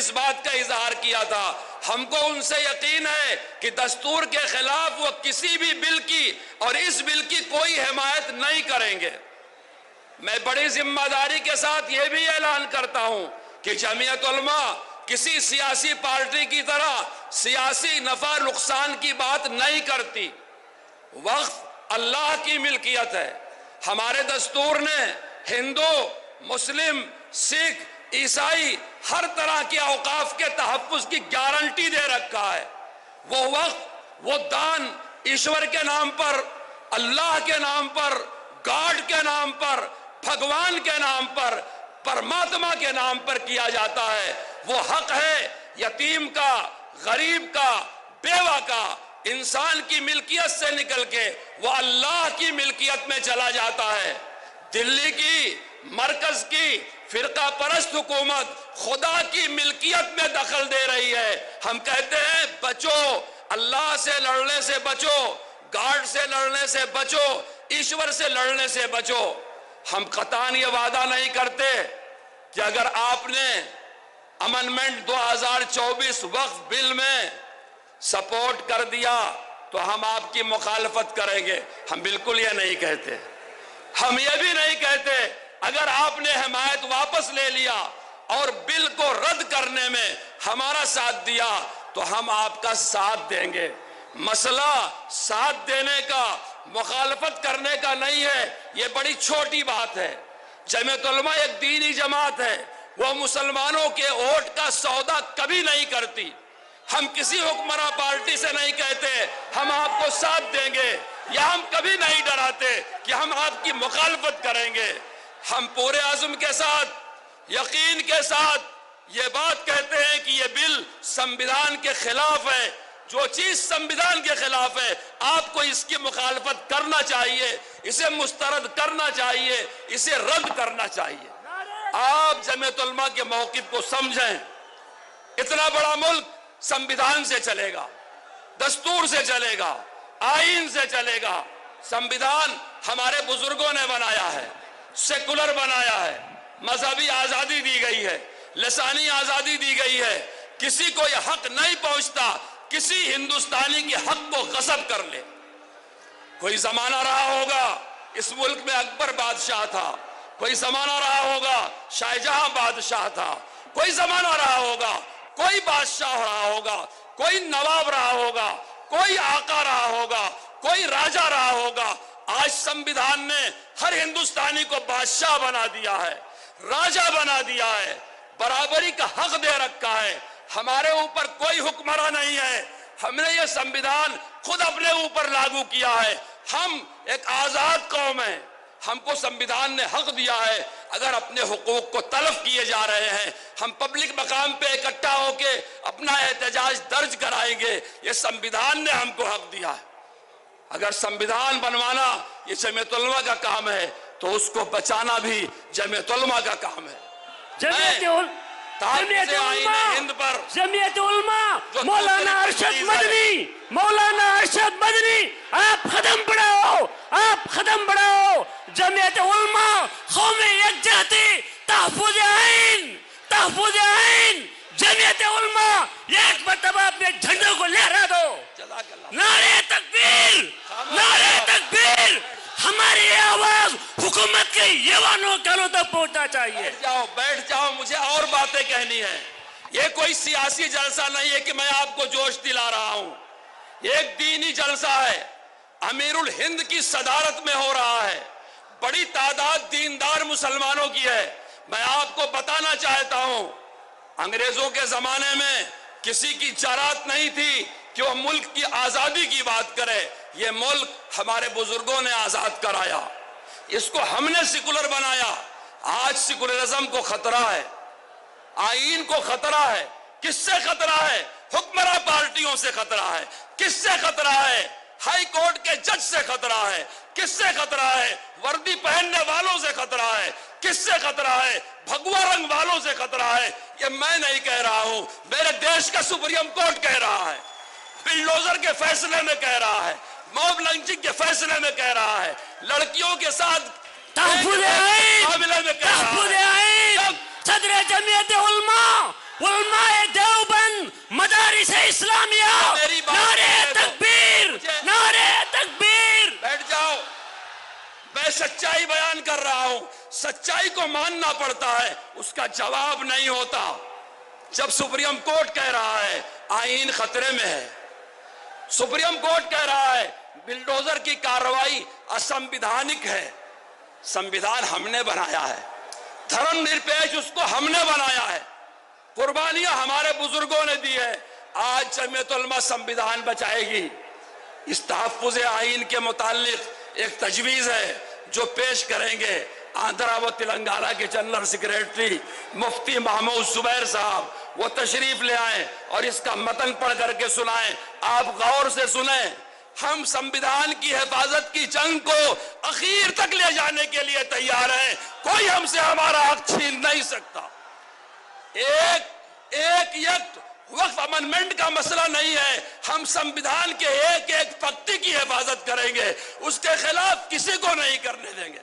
اس بات کا اظہار کیا تھا، ہم کو ان سے یقین ہے کہ دستور کے خلاف وہ کسی بھی بل کی اور اس بل کی کوئی حمایت نہیں کریں گے۔ میں بڑی ذمہ داری کے ساتھ یہ بھی اعلان کرتا ہوں کہ جمعیت علماء کسی سیاسی پارٹی کی طرح سیاسی نفع نقصان کی بات نہیں کرتی۔ وقف اللہ کی ملکیت ہے۔ ہمارے دستور نے ہندو، مسلم، سکھ، عیسائی ہر طرح کے اوقاف کے تحفظ کی گارنٹی دے رکھا ہے۔ وہ وقف، وہ دان ایشور کے نام پر، اللہ کے نام پر، گاڈ کے نام پر، بھگوان کے نام پر، پرماتما کے نام پر کیا جاتا ہے۔ وہ حق ہے یتیم کا، غریب کا، بیوہ کا، انسان کی ملکیت سے نکل کے وہ اللہ کی ملکیت میں چلا جاتا ہے۔ دلی کی، مرکز کی فرقہ پرست حکومت خدا کی ملکیت میں دخل دے رہی ہے۔ ہم کہتے ہیں بچو، اللہ سے لڑنے سے بچو، گاڈ سے لڑنے سے بچو، ایشور سے لڑنے سے بچو۔ ہم قطعاً یہ وعدہ نہیں کرتے کہ اگر آپ نے امنڈمنٹ 2024 وقف بل میں سپورٹ کر دیا تو ہم آپ کی مخالفت کریں گے۔ ہم بالکل یہ نہیں کہتے۔ ہم یہ بھی نہیں کہتے اگر آپ نے حمایت واپس لے لیا اور بل کو رد کرنے میں ہمارا ساتھ دیا تو ہم آپ کا ساتھ دیں گے۔ مسئلہ ساتھ دینے کا، مخالفت کرنے کا نہیں ہے، یہ بڑی چھوٹی بات ہے۔ جمعیت علماء ایک دینی جماعت ہے، وہ مسلمانوں کے ووٹ کا سودا کبھی نہیں کرتی۔ ہم کسی حکمراں پارٹی سے نہیں کہتے ہم آپ کو ساتھ دیں گے، یا ہم کبھی نہیں ڈراتے کہ ہم آپ کی مخالفت کریں گے۔ ہم پورے عزم کے ساتھ، یقین کے ساتھ یہ بات کہتے ہیں کہ یہ بل سنویدھان کے خلاف ہے۔ جو چیز سنویدھان کے خلاف ہے آپ کو اس کی مخالفت کرنا چاہیے، اسے مسترد کرنا چاہیے، اسے رد کرنا چاہیے۔ آپ جمعیت علماء کے موقف کو سمجھیں۔ اتنا بڑا ملک سنویدھان سے چلے گا، دستور سے چلے گا، آئین سے چلے گا۔ سنویدھان ہمارے بزرگوں نے بنایا ہے، سیکولر بنایا ہے، مذہبی آزادی دی گئی ہے، لسانی آزادی دی گئی ہے۔ کسی کو یہ حق نہیں پہنچتا کسی ہندوستانی کے حق کو غصب کر لے۔ کوئی زمانہ رہا ہوگا اس ملک میں اکبر بادشاہ تھا، کوئی زمانہ رہا ہوگا شاہجہاں بادشاہ تھا، کوئی زمانہ رہا ہوگا کوئی بادشاہ رہا ہوگا، کوئی نواب رہا ہوگا، کوئی آقا رہا ہوگا، کوئی راجہ رہا ہوگا۔ آج سنویدھان نے ہر ہندوستانی کو بادشاہ بنا دیا ہے، راجہ بنا دیا ہے، برابری کا حق دے رکھا ہے۔ ہمارے اوپر کوئی حکمراں نہیں ہے، ہم نے یہ سنویدھان خود اپنے اوپر لاگو کیا ہے۔ ہم ایک آزاد قوم ہیں، ہم کو سنویدھان نے حق دیا ہے۔ اگر اپنے حقوق کو تلف کیے جا رہے ہیں، ہم پبلک مقام پہ اکٹھا ہو کے اپنا احتجاج درج کرائیں گے۔ یہ سنویدھان نے ہم کو حق دیا ہے۔ اگر سنویدھان بنوانا یہ جمعیت علماء کا کام ہے تو اس کو بچانا بھی جمعیت علماء کا کام ہے۔ جمعیت علماء مولانا ارشد مدنی، مولانا ارشد مدنی، آپ قدم بڑھاؤ، آپ قدم بڑھاؤ۔ جمعیت علماء قومی یکجہتی، تحفظ آئین، تحفظ آئین۔ جمعیت علماء ایک مرتبہ اپنے جھنڈوں کو لہرا دو۔ نعرہ تکبیر، نعرہ تکبیر۔ ہماری آواز حکومت کے ایوانوں کانوں تک پہنچنا چاہیے۔ بیٹھ جاؤ، مجھے اور باتیں کہنی ہیں۔ یہ کوئی سیاسی جلسہ نہیں ہے کہ میں آپ کو جوش دلا رہا ہوں، یہ ایک دینی جلسہ ہے، امیر الہند کی صدارت میں ہو رہا ہے، بڑی تعداد دیندار مسلمانوں کی ہے۔ میں آپ کو بتانا چاہتا ہوں، انگریزوں کے زمانے میں کسی کی جرات نہیں تھی کہ وہ ملک کی آزادی کی بات کرے۔ یہ ملک ہمارے بزرگوں نے آزاد کرایا، اس کو ہم نے سیکولر بنایا۔ آج سیکولرزم کو خطرہ ہے، آئین کو خطرہ ہے۔ کس سے خطرہ ہے؟ حکمراں پارٹیوں سے خطرہ ہے۔ کس سے خطرہ ہے؟ ہائی کورٹ کے جج سے خطرہ ہے۔ کس سے خطرہ ہے؟ وردی پہننے والوں سے خطرہ ہے۔ کس سے خطرہ ہے؟ بھگوا رنگ والوں سے خطرہ ہے۔ یہ میں نہیں کہہ رہا ہوں، میرے دیش کا سپریم کورٹ کہہ رہا ہے، بلڈوزر کے فیصلے میں کہہ رہا ہے، موب لنچنگ کے فیصلے میں کہہ رہا ہے، لڑکیوں کے ساتھ تحفظ آئین، تحفظ آئین۔ صدر جمعیت علماء مجلس اسلامیہ میری بات نعرے سننے دو۔ تکبیر، نعرے تکبیر۔ بیٹھ جاؤ، میں سچائی بیان کر رہا ہوں، سچائی کو ماننا پڑتا ہے، اس کا جواب نہیں ہوتا۔ جب سپریم کورٹ کہہ رہا ہے آئین خطرے میں ہے، سپریم کورٹ کہہ رہا ہے بلڈوزر کی کارروائی اسمویدھانک ہے، سمویدھان ہم نے بنایا ہے، دھرم نرپیش اس کو ہم نے بنایا ہے، قربانیاں ہمارے بزرگوں نے دی ہے۔ آج جمعیت علماء سمویدھان بچائے گی۔ اس تحفظ آئین کے متعلق ایک تجویز ہے جو پیش کریں گے آندھرا و تلنگانہ کے جنرل سیکریٹری مفتی محمود زبیر صاحب، وہ تشریف لے آئیں اور اس کا متن پڑھ کر کے سنائیں۔ آپ غور سے سنیں، ہم سمویدھان کی حفاظت کی جنگ کو اخیر تک لے جانے کے لیے تیار ہیں، کوئی ہم سے ہمارا حق چھین نہیں سکتا۔ ایک وقف امنڈمنٹ کا مسئلہ نہیں ہے، ہم سمویدھان کے ایک ایک پکتی کی حفاظت کریں گے، اس کے خلاف کسی کو نہیں کرنے دیں گے۔